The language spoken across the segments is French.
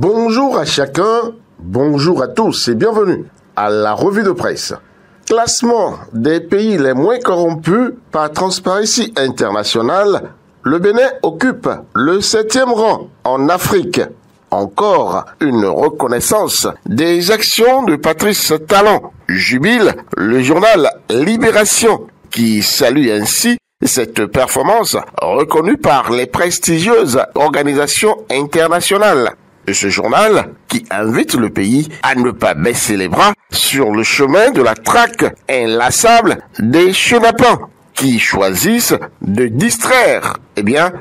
Bonjour à chacun, bonjour à tous et bienvenue à la revue de presse. Classement des pays les moins corrompus par Transparency International, le Bénin occupe le 7e rang en Afrique. Encore une reconnaissance des actions de Patrice Talon, jubile le journal Libération, qui salue ainsi cette performance reconnue par les prestigieuses organisations internationales. Ce journal qui invite le pays à ne pas baisser les bras sur le chemin de la traque inlassable des chenapans qui choisissent de distraire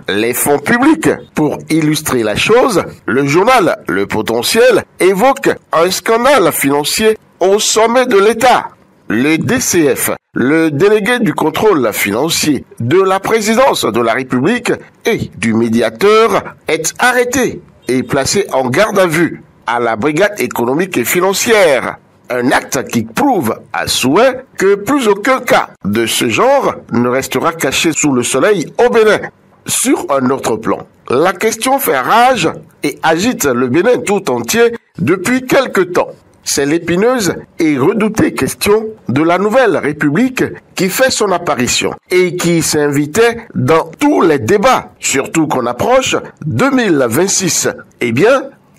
les fonds publics. Pour illustrer la chose, le journal Le Potentiel évoque un scandale financier au sommet de l'État. Le DCF, le délégué du contrôle financier de la présidence de la République et du médiateur, est arrêté et placé en garde à vue à la brigade économique et financière. Un acte qui prouve à souhait que plus aucun cas de ce genre ne restera caché sous le soleil au Bénin. Sur un autre plan, la question fait rage et agite le Bénin tout entier depuis quelque temps. C'est l'épineuse et redoutée question de la nouvelle République qui fait son apparition et qui s'invitait dans tous les débats, surtout qu'on approche 2026.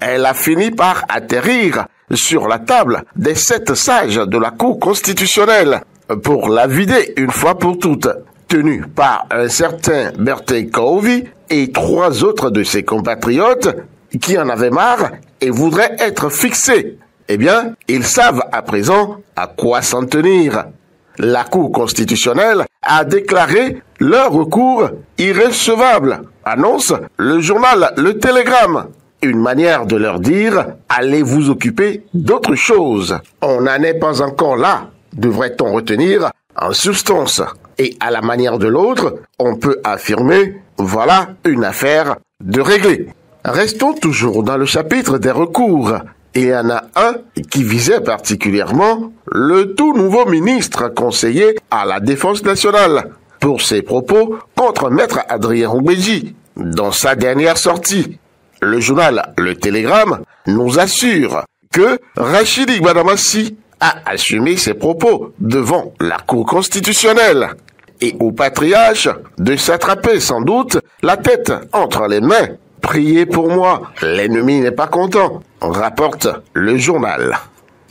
Elle a fini par atterrir sur la table des 7 sages de la Cour constitutionnelle pour la vider une fois pour toutes, tenue par un certain Bertin Kaovi et 3 autres de ses compatriotes qui en avaient marre et voudraient être fixés. Ils savent à présent à quoi s'en tenir. La Cour constitutionnelle a déclaré leur recours irrecevable, annonce le journal Le Télégramme. Une manière de leur dire « allez vous occuper d'autre chose ». On n'en est pas encore là, devrait-on retenir en substance. Et à la manière de l'autre, on peut affirmer « voilà une affaire de réglée ». Restons toujours dans le chapitre des recours. Il y en a un qui visait particulièrement le tout nouveau ministre conseiller à la Défense nationale pour ses propos contre Maître Adrien Oubéji dans sa dernière sortie. Le journal Le Télégramme nous assure que Rachidi Gbadamassi a assumé ses propos devant la Cour constitutionnelle et au patriarche de s'attraper sans doute la tête entre les mains. Priez pour moi, l'ennemi n'est pas content, rapporte le journal.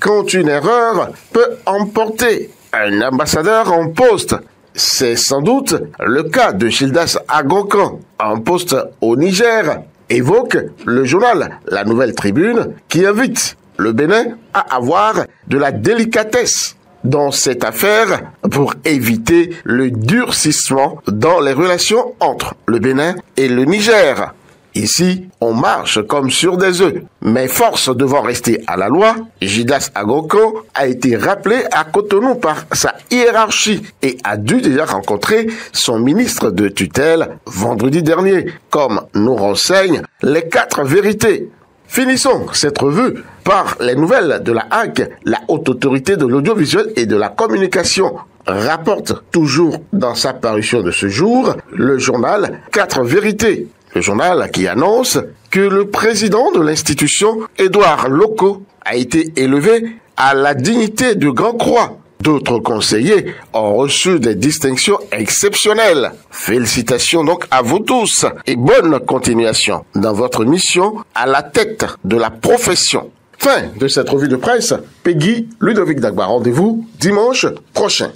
Quand une erreur peut emporter un ambassadeur en poste, c'est sans doute le cas de Gildas Agonkan, en poste au Niger, évoque le journal La Nouvelle Tribune, qui invite le Bénin à avoir de la délicatesse dans cette affaire pour éviter le durcissement dans les relations entre le Bénin et le Niger. Ici, on marche comme sur des œufs. Mais force devant rester à la loi, Gildas Agonkan a été rappelé à Cotonou par sa hiérarchie et a dû déjà rencontrer son ministre de tutelle vendredi dernier, comme nous renseignent les 4 vérités. Finissons cette revue par les nouvelles de la HAC, la Haute Autorité de l'Audiovisuel et de la Communication. Rapporte toujours dans sa parution de ce jour le journal 4 vérités. Le journal qui annonce que le président de l'institution, Édouard Loko, a été élevé à la dignité de Grand Croix. D'autres conseillers ont reçu des distinctions exceptionnelles. Félicitations donc à vous tous et bonne continuation dans votre mission à la tête de la profession. Fin de cette revue de presse. Peggy Ludovic Dagba. Rendez-vous dimanche prochain.